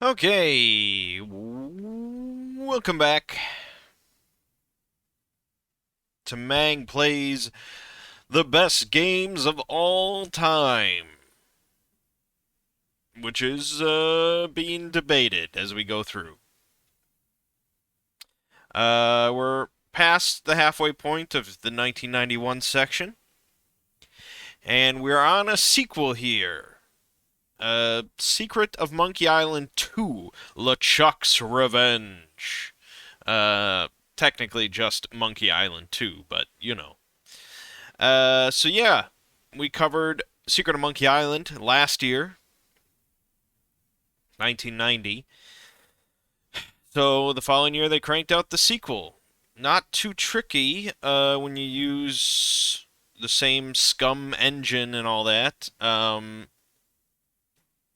Okay, welcome back to Mangg Plays the Best Games of All Time, which is being debated as we go through. We're past the halfway point of the 1991 section, and we're on a sequel here. Secret of Monkey Island 2, LeChuck's Revenge. Technically just Monkey Island 2, but you know. So yeah, we covered Secret of Monkey Island last year, 1990. So the following year they cranked out the sequel. Not too tricky when you use the same scum engine and all that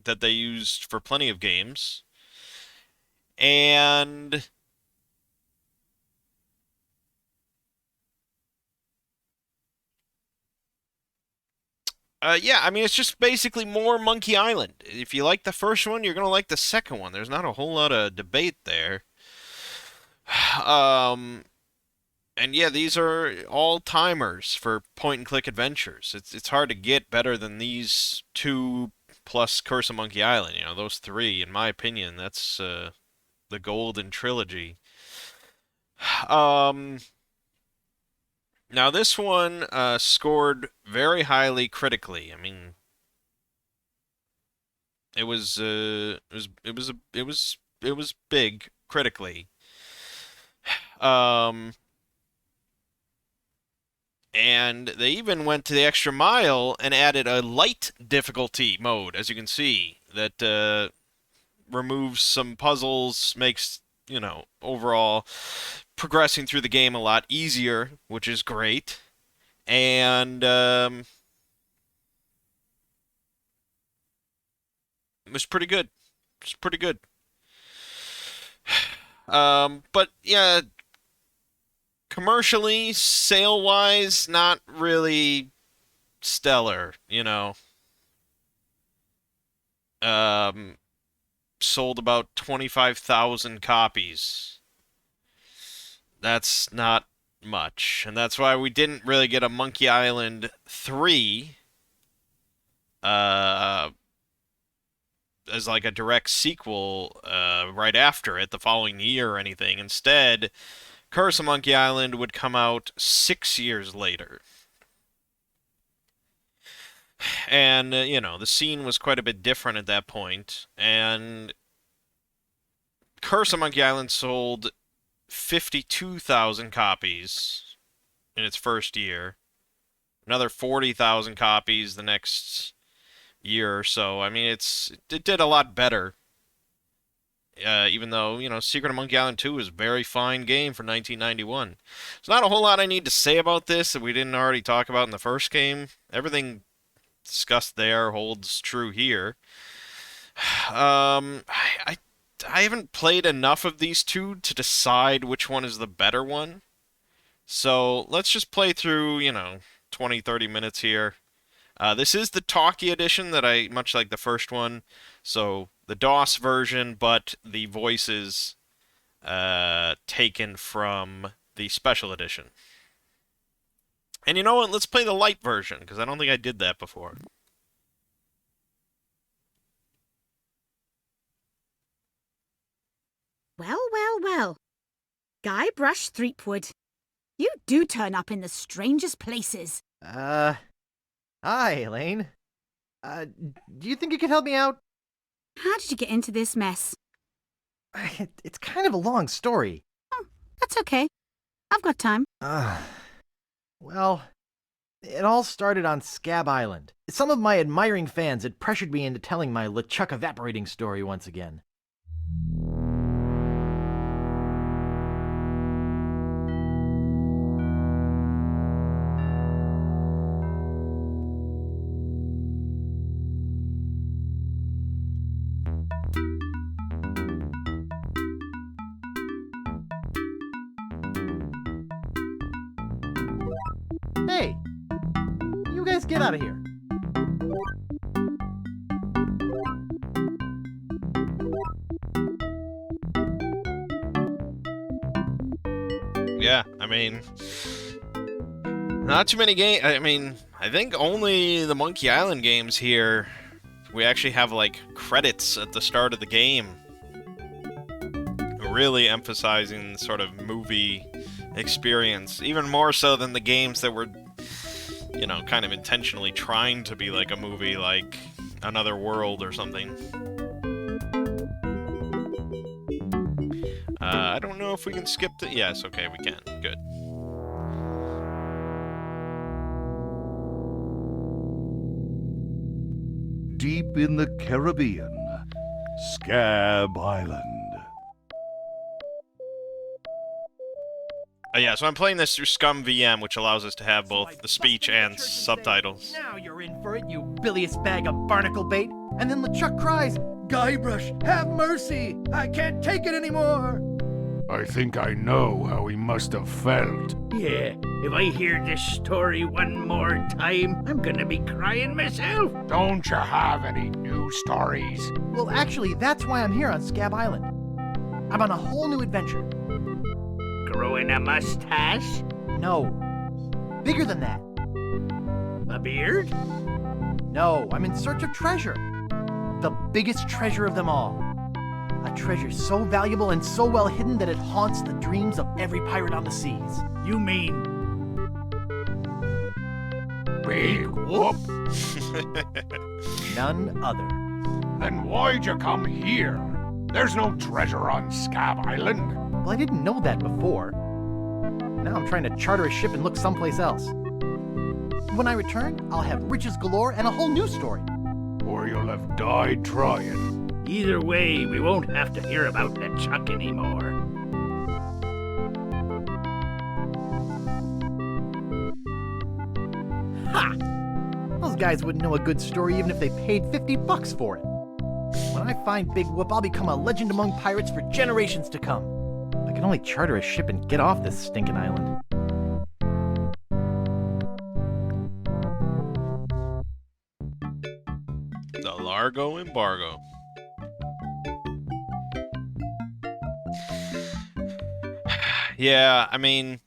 that they used for plenty of games. And yeah, I mean, it's just basically more Monkey Island. If you like the first one, you're going to like the second one. There's not a whole lot of debate there. Um, and yeah, these are all timers for point and click adventures. It's hard to get better than these two plus Curse of Monkey Island. You know, those three, in my opinion, that's the golden trilogy. Um, Now this one scored very highly critically. I mean, it was big critically. Um, and they even went to the extra mile and added a light difficulty mode, as you can see, that removes some puzzles, makes, overall progressing through the game a lot easier, which is great. And it was pretty good. It's pretty good. But yeah, commercially, sale wise, not really stellar, you know. Um, Sold about 25,000 copies. That's not much. And that's why we didn't really get a Monkey Island 3 uh, as like a direct sequel right after it, the following year or anything. Instead, Curse of Monkey Island would come out 6 years later. And, the scene was quite a bit different at that point. And Curse of Monkey Island sold 52,000 copies in its first year. Another 40,000 copies the next year or so. I mean, it did a lot better. Even though, Secret of Monkey Island 2 is a very fine game for 1991. There's not a whole lot I need to say about this that we didn't already talk about in the first game. Everything discussed there holds true here. I haven't played enough of these two to decide which one is the better one. So let's just play through, 20, 30 minutes here. This is the talkie edition that I much like the first one. So the DOS version, but the voices taken from the special edition. And you know what? Let's play the light version, because I don't think I did that before. Well, well, well. Guybrush Threepwood, you do turn up in the strangest places. Hi, Elaine. Do you think you could help me out? How did you get into this mess? It's kind of a long story. Oh, that's okay. I've got time. Well, it all started on Scab Island. Some of my admiring fans had pressured me into telling my LeChuck evaporating story once again. Hey! You guys get out of here. I mean, not too many games. I mean, I think only the Monkey Island games here, we actually have, like, credits at the start of the game. Really emphasizing sort of movie experience, even more so than the games that were, you know, kind of intentionally trying to be like a movie, like Another World or something. I don't know if we can skip the... Yes, okay, we can. Good. Deep in the Caribbean, Scab Island. Yeah, so I'm playing this through Scum VM, which allows us to have both the speech and subtitles. Now you're in for it, you bilious bag of barnacle bait. And then LeChuck cries, Guybrush, have mercy! I can't take it anymore! I think I know how he must have felt. Yeah, if I hear this story one more time, I'm gonna be crying myself. Don't you have any new stories? Well, actually, that's why I'm here on Scab Island. I'm on a whole new adventure. Growing a mustache? No. Bigger than that. A beard? No, I'm in search of treasure. The biggest treasure of them all. A treasure so valuable and so well hidden that it haunts the dreams of every pirate on the seas. You mean Big whoop? None other. Then why'd you come here? There's no treasure on Scab Island. Well, I didn't know that before. Now I'm trying to charter a ship and look someplace else. When I return, I'll have riches galore and a whole new story. Or you'll have died trying. either way, we won't have to hear about LeChuck anymore. Ha! Those guys wouldn't know a good story even if they paid $50 for it. When I find Big Whoop, I'll become a legend among pirates for generations to come. I can only charter a ship and get off this stinking island. The Largo embargo. Yeah, I mean,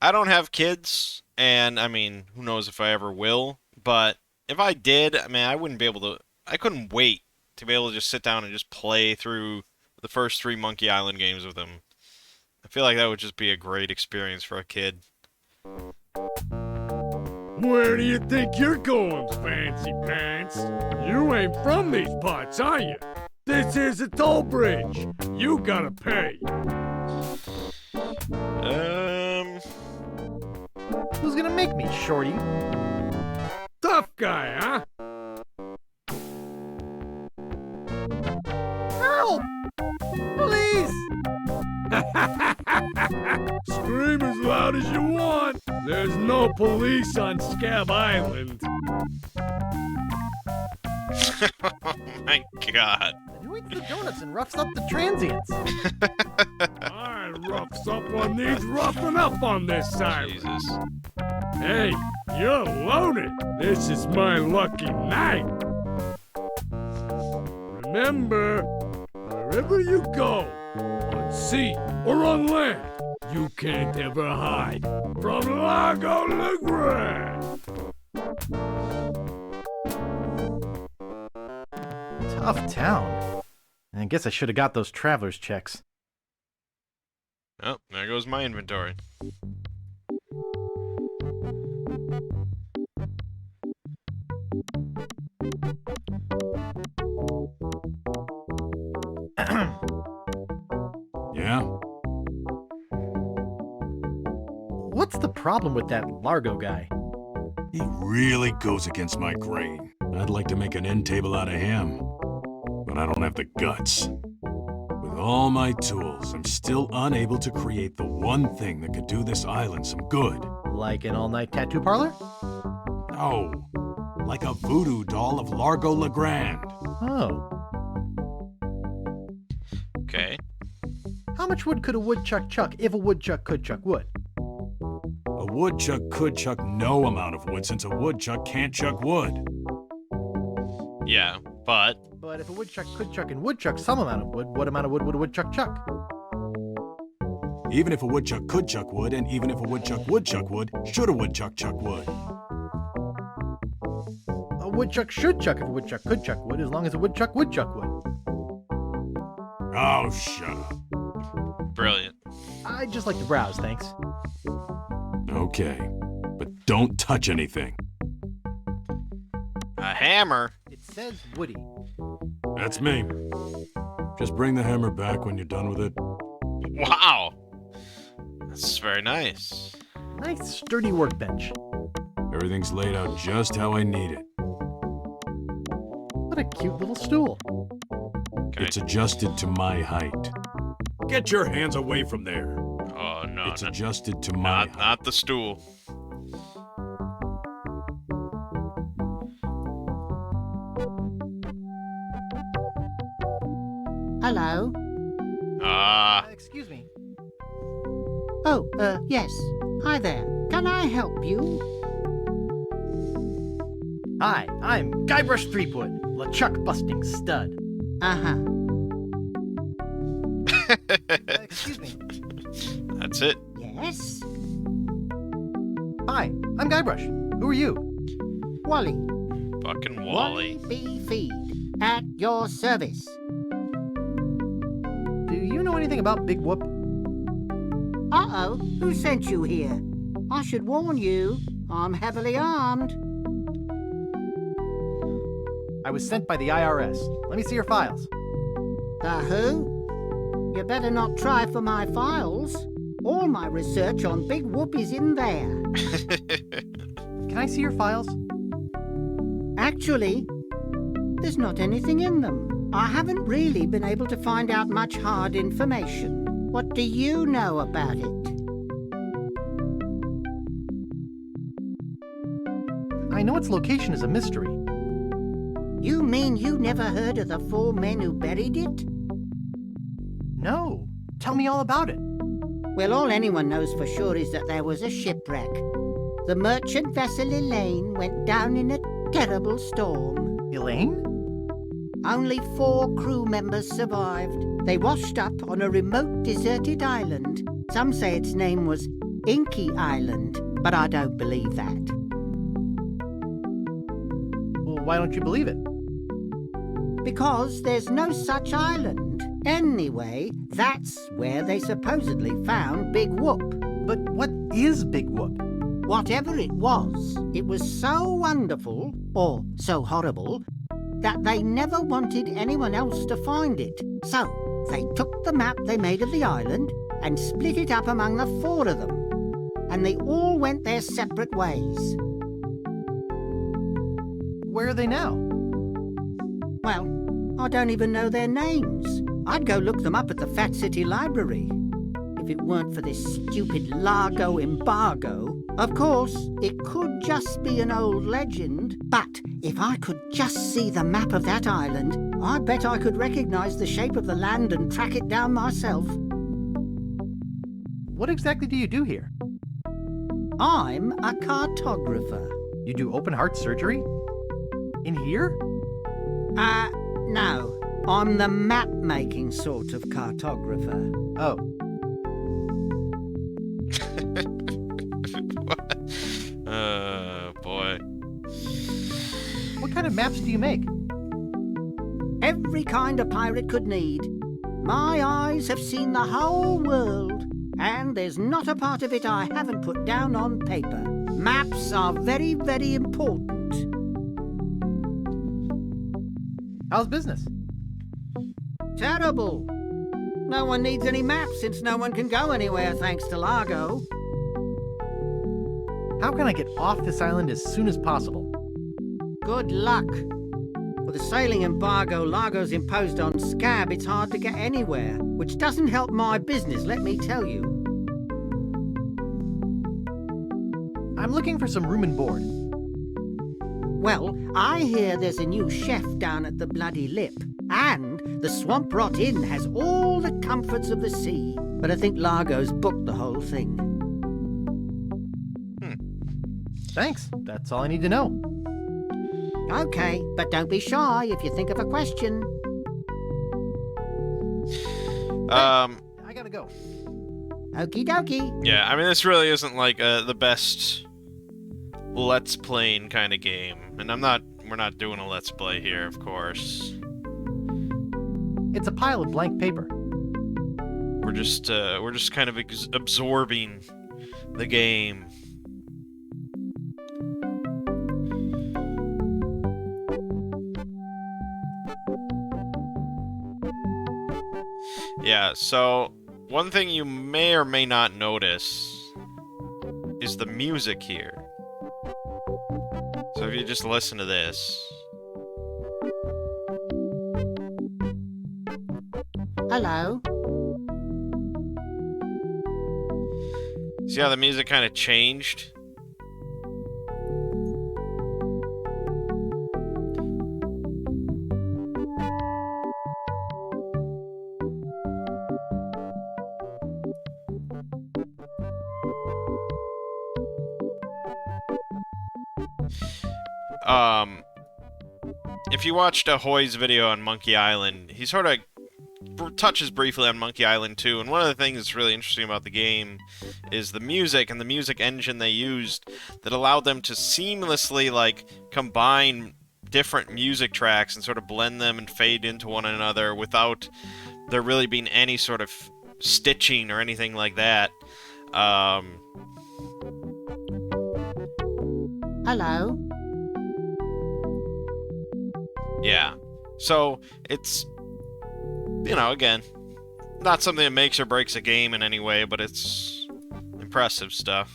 I don't have kids, and I mean, who knows if I ever will, but if I did, I mean, I wouldn't be able to, I couldn't wait to be able to just sit down and just play through the first 3 Monkey Island games with them. I feel like that would just be a great experience for a kid. Where do you think you're going, Fancy Pants? You ain't from these parts, are you? This is a toll bridge. You gotta pay. Who's gonna make me, Shorty? Tough guy, huh? Help! Please! Scream as loud as you want. There's no police on Scab Island. Oh my god. Then who eats the donuts and roughs up the transients? I roughs up on these roughing up on this side. Jesus. Hey, you're loaded. This is my lucky night. Remember, wherever you go, on sea or on land, you can't ever hide from Lago LeGrand. Tough town. I guess I should have got those traveler's checks. Oh, there goes my inventory. Yeah? What's the problem with that Largo guy? He really goes against my grain. I'd like to make an end table out of him, but I don't have the guts. With all my tools, I'm still unable to create the one thing that could do this island some good. Like an all-night tattoo parlor? No, like a voodoo doll of Largo LeGrand. Oh. Okay. How much wood could a woodchuck chuck if a woodchuck could chuck wood? A woodchuck could chuck no amount of wood since a woodchuck can't chuck wood. Yeah, but... But if a woodchuck could chuck and woodchuck some amount of wood, what amount of wood would a woodchuck chuck? Even if a woodchuck could chuck wood, and even if a woodchuck would chuck wood, should a woodchuck chuck wood? A woodchuck should chuck if a woodchuck could chuck wood, as long as a woodchuck would chuck wood. Oh, shut up. Brilliant. I'd just like to browse, thanks. Okay, but don't touch anything. A hammer? It says Woody. That's me. Just bring the hammer back when you're done with it. Wow. That's very nice. Nice sturdy workbench. Everything's laid out just how I need it. What a cute little stool. Okay. It's adjusted to my height. Get your hands away from there. Oh, no. It's adjusted to my height. Not the stool. Hello? Excuse me. Oh, yes. Hi there. Can I help you? Hi, I'm Guybrush Threepwood, LeChuck busting stud. Uh-huh. Excuse me. That's it. Yes? Hi, I'm Guybrush. Who are you? Wally. Fucking Wally. B. Feed. At your service. Do you know anything about Big Whoop? Uh-oh. Who sent you here? I should warn you. I'm heavily armed. I was sent by the IRS. Let me see your files. The who? You better not try for my files. All my research on Big Whoop is in there. Can I see your files? Actually, there's not anything in them. I haven't really been able to find out much hard information. What do you know about it? I know its location is a mystery. You mean you never heard of the 4 men who buried it? No. Tell me all about it. Well, all anyone knows for sure is that there was a shipwreck. The merchant vessel Elaine went down in a terrible storm. Elaine? Only 4 crew members survived. They washed up on a remote, deserted island. Some say its name was Inky Island, but I don't believe that. Well, why don't you believe it? Because there's no such island. Anyway, that's where they supposedly found Big Whoop. But what is Big Whoop? Whatever it was so wonderful, or so horrible, that they never wanted anyone else to find it. So, they took the map they made of the island and split it up among the 4 of them. And they all went their separate ways. Where are they now? Well, I don't even know their names. I'd go look them up at the Fat City Library. If it weren't for this stupid Largo embargo. Of course, it could just be an old legend, but if I could just see the map of that island, I bet I could recognize the shape of the land and track it down myself. What exactly do you do here? I'm a cartographer. You do open heart surgery? In here? No. I'm the map-making sort of cartographer. Oh. What? Oh, boy. What kind of maps do you make? Every kind a pirate could need. My eyes have seen the whole world, and there's not a part of it I haven't put down on paper. Maps are very, very important. How's business? Terrible. No one needs any maps since no one can go anywhere thanks to Largo. How can I get off this island as soon as possible? Good luck. With the sailing embargo Largo's imposed on Scab, it's hard to get anywhere, which doesn't help my business, let me tell you. I'm looking for some room and board. Well, I hear there's a new chef down at the Bloody Lip, and the Swamp Rot Inn has all the comforts of the sea, but I think Largo's booked the whole thing. Thanks. That's all I need to know. Okay, but don't be shy if you think of a question. I gotta go. Okie dokie. Yeah, I mean, this really isn't like the best Let's Playing kind of game. And we're not doing a Let's Play here, of course. It's a pile of blank paper. We're just kind of absorbing the game. Yeah, so one thing you may or may not notice is the music here. So if you just listen to this. Hello. See how the music kind of changed? If you watched Ahoy's video on Monkey Island, he sort of touches briefly on Monkey Island 2, and one of the things that's really interesting about the game is the music and the music engine they used that allowed them to seamlessly, like, combine different music tracks and sort of blend them and fade into one another without there really being any sort of stitching or anything like that. Hello. Yeah. So, it's, you know, again, not something that makes or breaks a game in any way, but it's impressive stuff.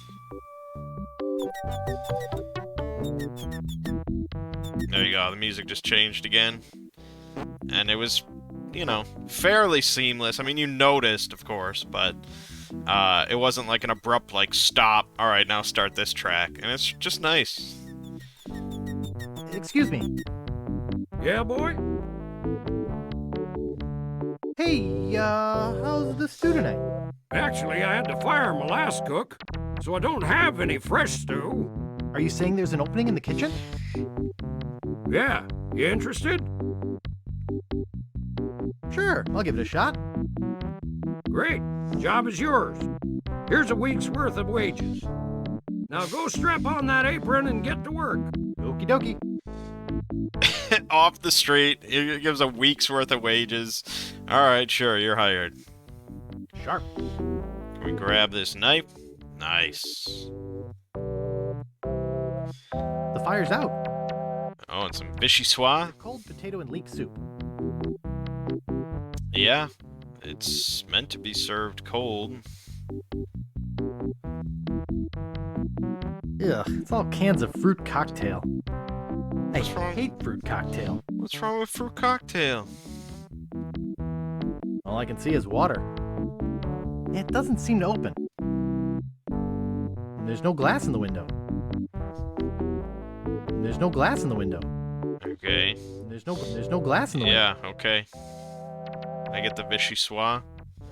There you go, the music just changed again. And it was, you know, fairly seamless. I mean, you noticed, of course, but it wasn't like an abrupt, like, stop, alright, now start this track. And it's just nice. Excuse me. Yeah, boy? Hey, how's the stew tonight? Actually, I had to fire my last cook, so I don't have any fresh stew. Are you saying there's an opening in the kitchen? Yeah, you interested? Sure, I'll give it a shot. Great, job is yours. Here's a week's worth of wages. Now go strap on that apron and get to work. Okie dokie. Off the street, it gives a week's worth of wages. Alright, sure, you're hired. Sharp. Can we grab this knife? Nice. The fire's out. Oh, and some vichyssoise? Cold potato and leek soup. Yeah, it's meant to be served cold. Ugh, it's all cans of fruit cocktail. I What's wrong? hate fruit cocktail. What's wrong with fruit cocktail? All I can see is water. It doesn't seem to open. And there's no glass in the window. And there's no glass in the window. Okay. And there's no glass in the window. Yeah, okay. I get the vichyssoise.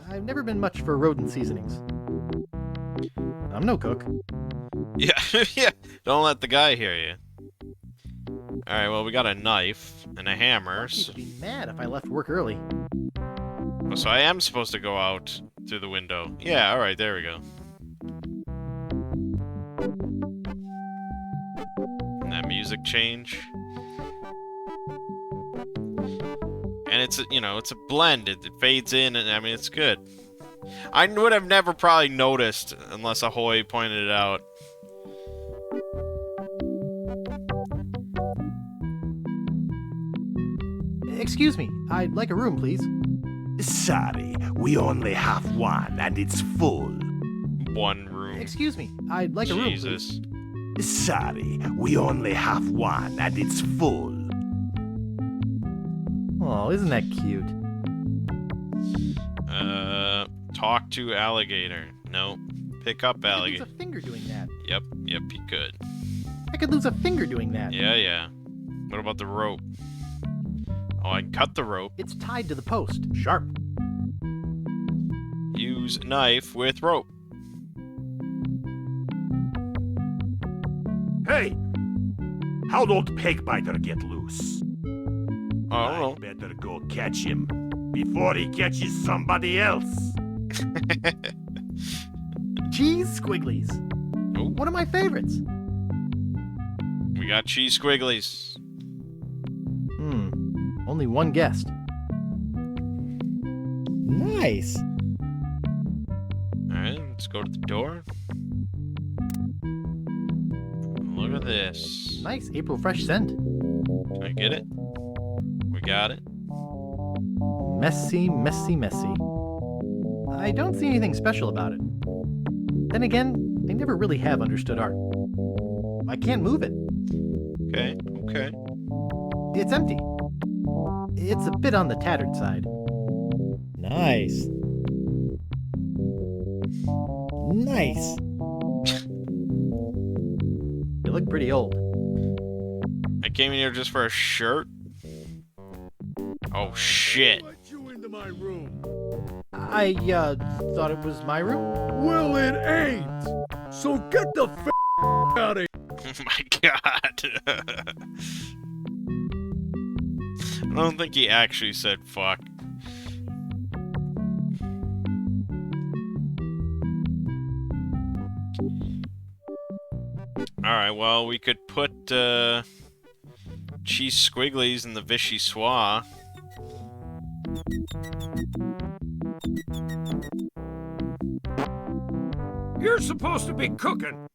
I've never been much for rodent seasonings. I'm no cook. Yeah, yeah. Don't let the guy hear you. Alright, well, we got a knife and a hammer. He'd be mad if I left work early. So I am supposed to go out through the window. Yeah, alright, there we go. And that music change. And it's, you know, it's a blend. It fades in, and I mean, it's good. I would have never probably noticed unless Ahoy pointed it out. Excuse me, I'd like a room, please. Sorry, we only have one and it's full. One room. Excuse me, I'd like a room, please. Jesus. Sorry, we only have one and it's full. Oh, isn't that cute? Talk to alligator. Nope. Pick up I could alligator. lose a finger doing that. Yep, you could. I could lose a finger doing that. Yeah. What about the rope? Oh, I can cut the rope. It's tied to the post. Sharp. Use knife with rope. Hey! How'd old Pegbiter get loose? I don't know. Better go catch him before he catches somebody else. Cheese squigglies. Ooh, One of my favorites. we got cheese squigglies. Only one guest. Nice. Alright, let's go to the door. Look at this. Nice April fresh scent. Can I get it? We got it. Messy, messy, messy. I don't see anything special about it. Then again, I never really have understood art. I can't move it. Okay, okay. It's empty. It's a bit on the tattered side. Nice. Nice. You look pretty old. I came in here just for a shirt. Oh shit. Let you into my room. I, thought it was my room. Well, it ain't. So get the out of here. Oh my god. I don't think he actually said fuck. Alright, well, we could put, cheese squigglies in the Vichy Soir. You're supposed to be cooking.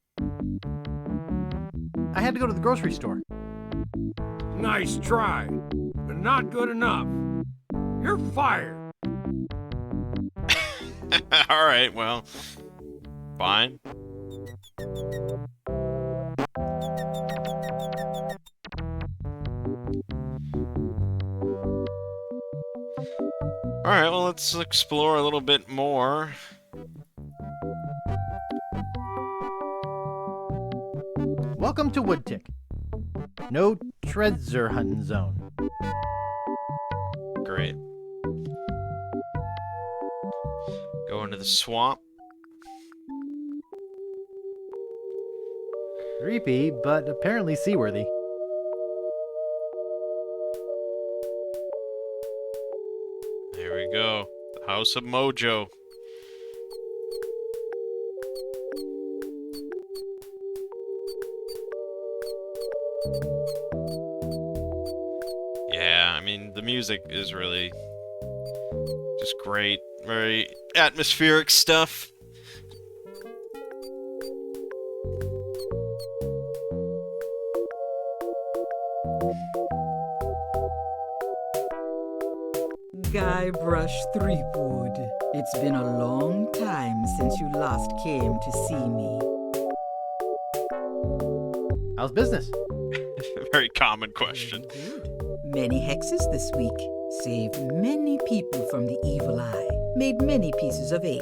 I had to go to the grocery store. Nice try, but not good enough. You're fired. Alright, well, fine. Alright, well, let's explore a little bit more. Welcome to Woodtick. No treasure hunting zone. Great. Go into the swamp. Creepy, but apparently seaworthy. There we go. The House of Mojo. Yeah, I mean, the music is really just great. Very atmospheric stuff. Guybrush Threepwood. It's been a long time since you last came to see me. How's business? Very common question. Good. Many hexes this week. Saved many people from the evil eye. Made many pieces of 8.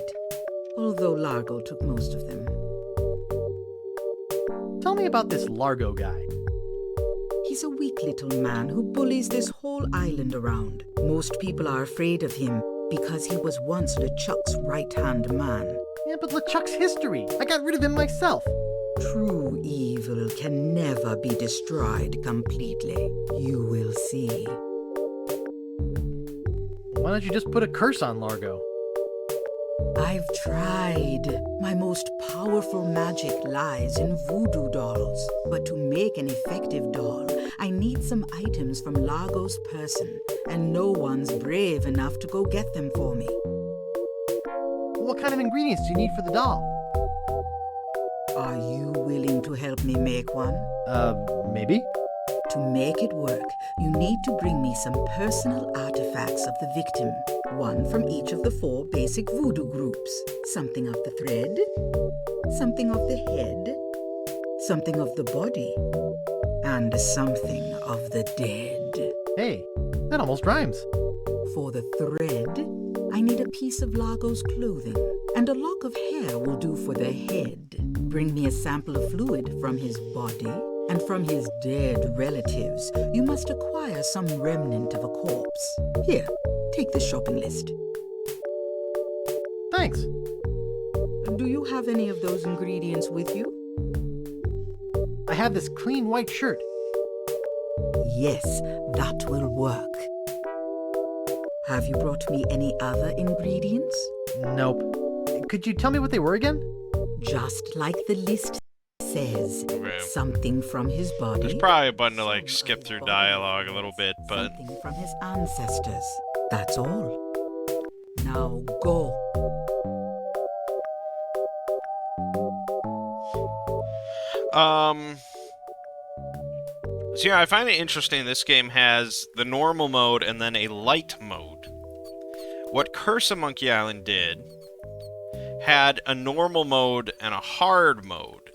Although Largo took most of them. Tell me about this Largo guy. He's a weak little man who bullies this whole island around. Most people are afraid of him because he was once LeChuck's right-hand man. Yeah, but LeChuck's history. I got rid of him myself. True evil can never be destroyed completely. You will see. Why don't you just put a curse on Largo? I've tried. My most powerful magic lies in voodoo dolls. But to make an effective doll, I need some items from Largo's person, and no one's brave enough to go get them for me. What kind of ingredients do you need for the doll? Are you willing to help me make one? Maybe? To make it work, you need to bring me some personal artifacts of the victim. One from each of the 4 basic voodoo groups. Something of the thread, something of the head, something of the body, and something of the dead. Hey, that almost rhymes. For the thread, I need a piece of Largo's clothing, and a lock of hair will do for the head. Bring me a sample of fluid from his body, and from his dead relatives, you must acquire some remnant of a corpse. Here, take the shopping list. Thanks. Do you have any of those ingredients with you? I have this clean white shirt. Yes, that will work. Have you brought me any other ingredients? Nope. Could you tell me what they were again? just like the list says. Okay. Something from his body. There's probably a button to like some skip of through his dialogue a little bit, but Something from his ancestors. That's all. Now go. So yeah, I find it interesting this game has the normal mode and then a light mode. What Curse of Monkey Island did had a normal mode and a hard mode.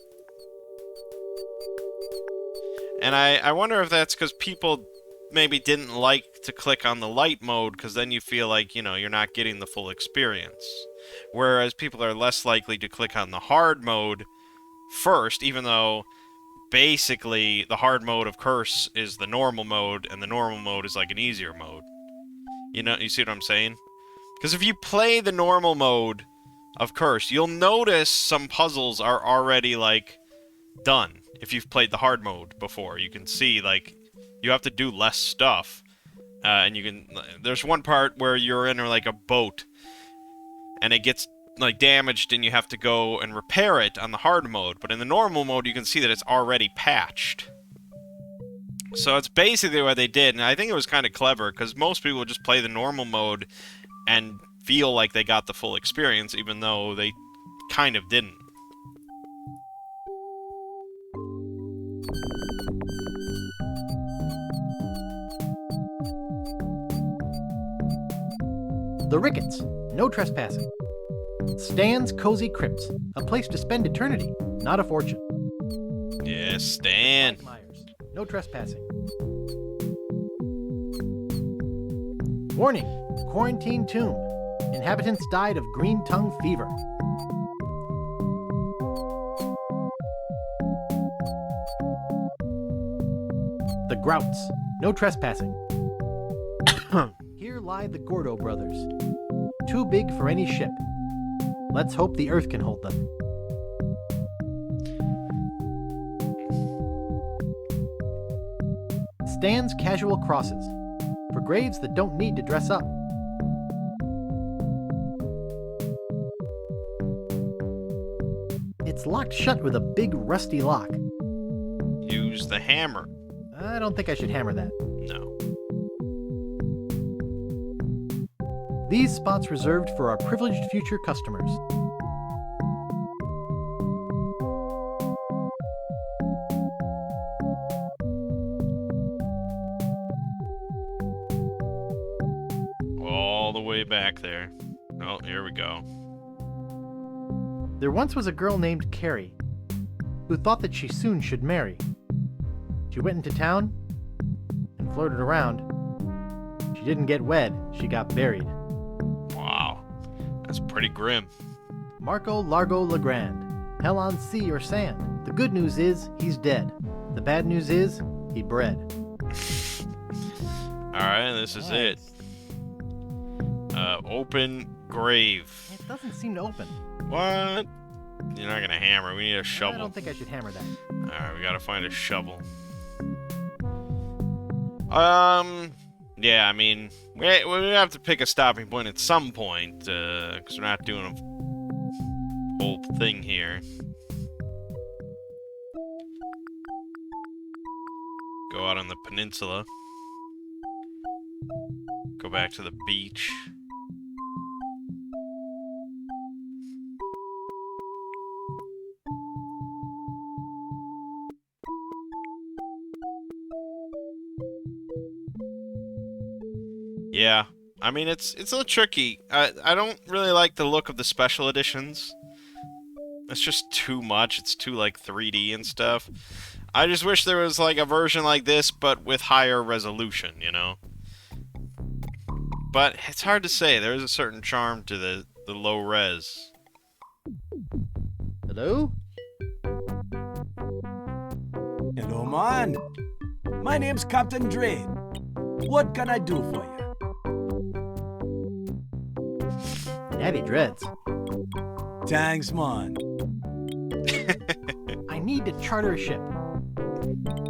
And I wonder if that's because people maybe didn't like to click on the light mode because then you feel like, you know, you're not getting the full experience. Whereas people are less likely to click on the hard mode first, even though basically the hard mode of Curse is the normal mode and the normal mode is like an easier mode. You know, you see what I'm saying? Because if you play the normal mode of Curse, you'll notice some puzzles are already like done. If you've played the hard mode before, you can see like you have to do less stuff, and you can. There's one part where you're in like a boat, and it gets like damaged, and you have to go and repair it on the hard mode. But in the normal mode, you can see that it's already patched. So it's basically what they did, and I think it was kind of clever because most people just play the normal mode and feel like they got the full experience, even though they kind of didn't. The Ricketts, no trespassing. Stan's Cozy Crypts, a place to spend eternity, not a fortune. Yes, Stan. Mike Myers, no trespassing. Warning, quarantine tomb. Inhabitants died of green tongue fever. The Grouts, no trespassing. Here lie the Gordo brothers. Too big for any ship. Let's hope the Earth can hold them. Stan's Casual Crosses. For graves that don't need to dress up. It's locked shut with a big rusty lock. Use the hammer. I don't think I should hammer that. No. These spots reserved for our privileged future customers. All the way back there. Oh, here we go. There once was a girl named Carrie, who thought that she soon should marry. She went into town and flirted around. She didn't get wed, she got buried. Wow. That's pretty grim. Marco Largo Legrand, hell on sea or sand. The good news is, he's dead. The bad news is, he bred. Alright, this is it. Open grave. It doesn't seem to open. What? You're not gonna hammer. We need a I shovel. don't think I should hammer that. Alright, we gotta find a shovel. Yeah, I mean, we have to pick a stopping point at some point, because we're not doing a whole thing here. Go out on the peninsula. Go back to the beach. Yeah, I mean, it's a little tricky. I don't really like the look of the special editions. It's just too much. It's too, like, 3D and stuff. I just wish there was, like, a version like this, but with higher resolution, you know? But it's hard to say. There is a certain charm to the low res. Hello? Hello, man. My name's Captain Drain. What can I do for you? Natty Dreads. Thanks, man. I need to charter a ship.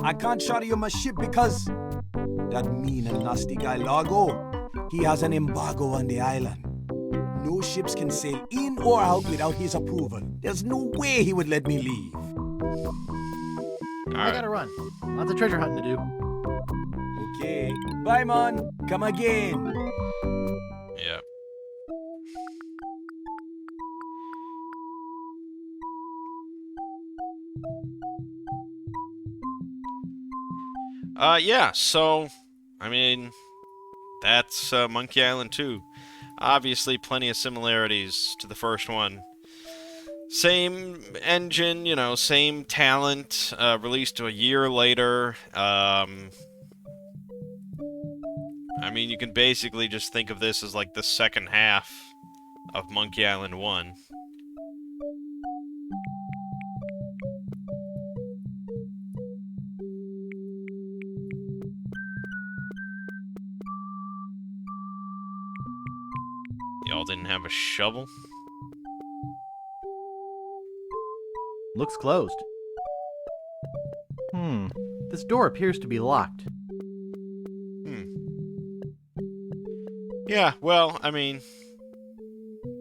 I can't charter you my ship because that mean and nasty guy Largo, he has an embargo on the island. No ships can sail in or out without his approval. There's no way he would let me leave. I gotta run. Lots of treasure hunting to do. Okay. Bye, man. Come again. Yep. Yeah, so, I mean, that's Monkey Island 2. Obviously, plenty of similarities to the first one. Same engine, you know, same talent, released a year later. I mean, you can basically just think of this as like the second half of Monkey Island 1. Y'all didn't have a shovel? Looks closed. This door appears to be locked. Yeah, well, I mean,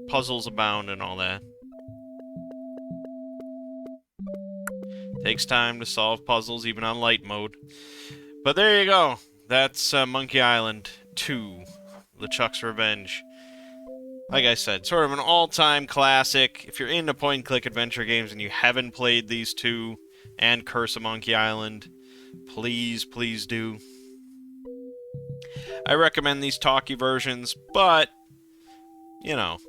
puzzles abound and all that. Takes time to solve puzzles, even on light mode. But there you go. That's Monkey Island 2, LeChuck's Revenge. Like I said, sort of an all-time classic. If you're into point-and-click adventure games and you haven't played these two, and Curse of Monkey Island, please, please do. I recommend these talkie versions, but, you know,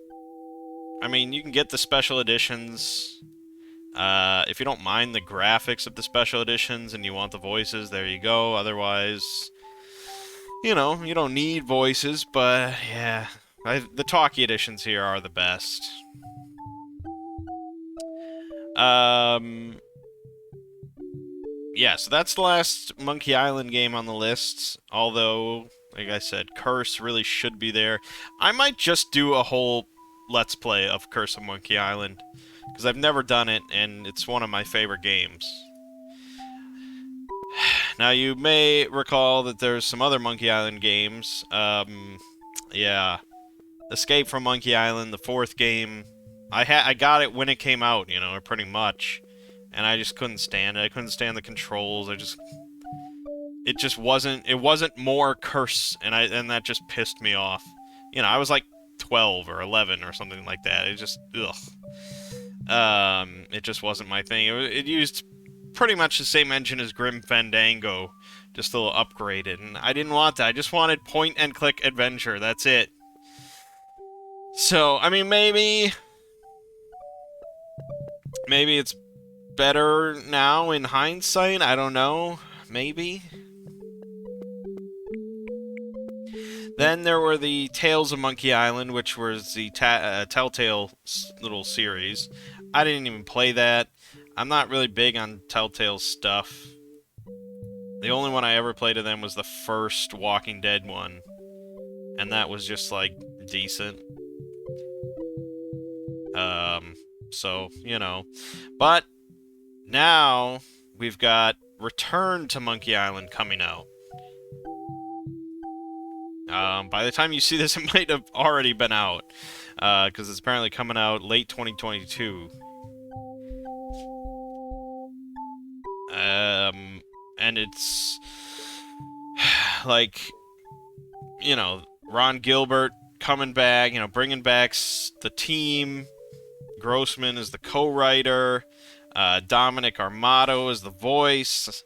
I mean, you can get the special editions. If you don't mind the graphics of the special editions and you want the voices, there you go. Otherwise, you know, you don't need voices, but, yeah, the talkie editions here are the best. Yeah, so that's the last Monkey Island game on the list, although, like I said, Curse really should be there. I might just do a whole Let's Play of Curse of Monkey Island, because I've never done it, and it's one of my favorite games. Now, you may recall that there's some other Monkey Island games. Yeah. Escape from Monkey Island, the fourth game. I got it when it came out, you know, pretty much. And I just couldn't stand it. I couldn't stand the controls. It just wasn't more Curse, and that just pissed me off. You know, I was like 12 or 11 or something like that. It just, ugh. It just wasn't my thing. It used pretty much the same engine as Grim Fandango, just a little upgraded, and I didn't want that. I just wanted point-and-click adventure. That's it. So, I mean, maybe it's better now in hindsight. I don't know. Maybe. Then there were the Tales of Monkey Island, which was the Telltale little series. I didn't even play that. I'm not really big on Telltale stuff. The only one I ever played of them was the first Walking Dead one. And that was just, like, decent. So, you know. But now we've got Return to Monkey Island coming out. By the time you see this, it might have already been out. Because it's apparently coming out late 2022. And it's... like... you know, Ron Gilbert coming back, you know, bringing back the team. Grossman is the co-writer. Dominic Armato is the voice.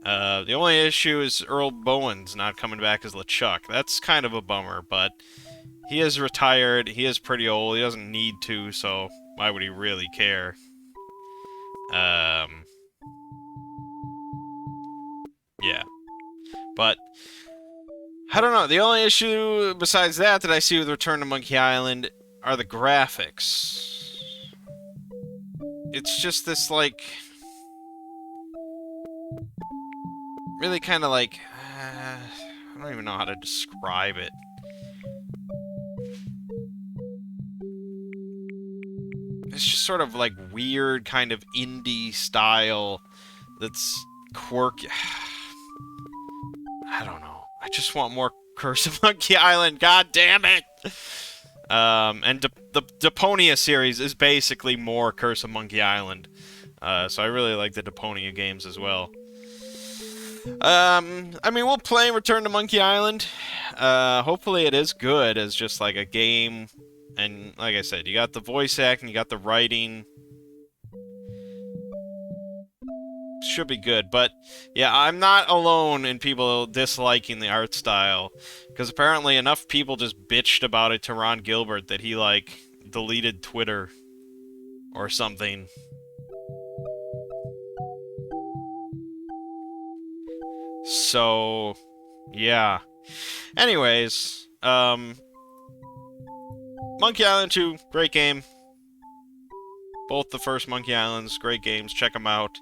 The only issue is Earl Bowen's not coming back as LeChuck. That's kind of a bummer, but he is retired. He is pretty old. He doesn't need to, so why would he really care? Yeah. But I don't know. The only issue besides that I see with Return to Monkey Island are the graphics. It's just this, like, really kind of like, I don't even know how to describe it. It's just sort of like weird kind of indie style that's quirky. I don't know. I just want more Curse of Monkey Island. God damn it! And the Deponia series is basically more Curse of Monkey Island. So I really like the Deponia games as well. I mean, we'll play Return to Monkey Island. Hopefully it is good as just like a game. And like I said, you got the voice acting, you got the writing. Should be good, but yeah, I'm not alone in people disliking the art style, because apparently enough people just bitched about it to Ron Gilbert that he, like, deleted Twitter or something. So, yeah. Anyways, Monkey Island 2, great game. Both the first Monkey Islands, great games, check them out.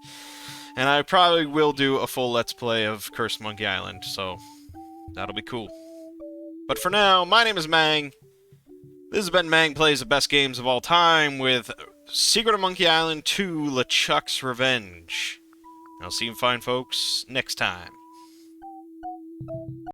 And I probably will do a full Let's Play of Cursed Monkey Island, so that'll be cool. But for now, my name is Mangg. This has been Mangg Plays the Best Games of All Time with Secret of Monkey Island 2, LeChuck's Revenge. I'll see you fine folks next time.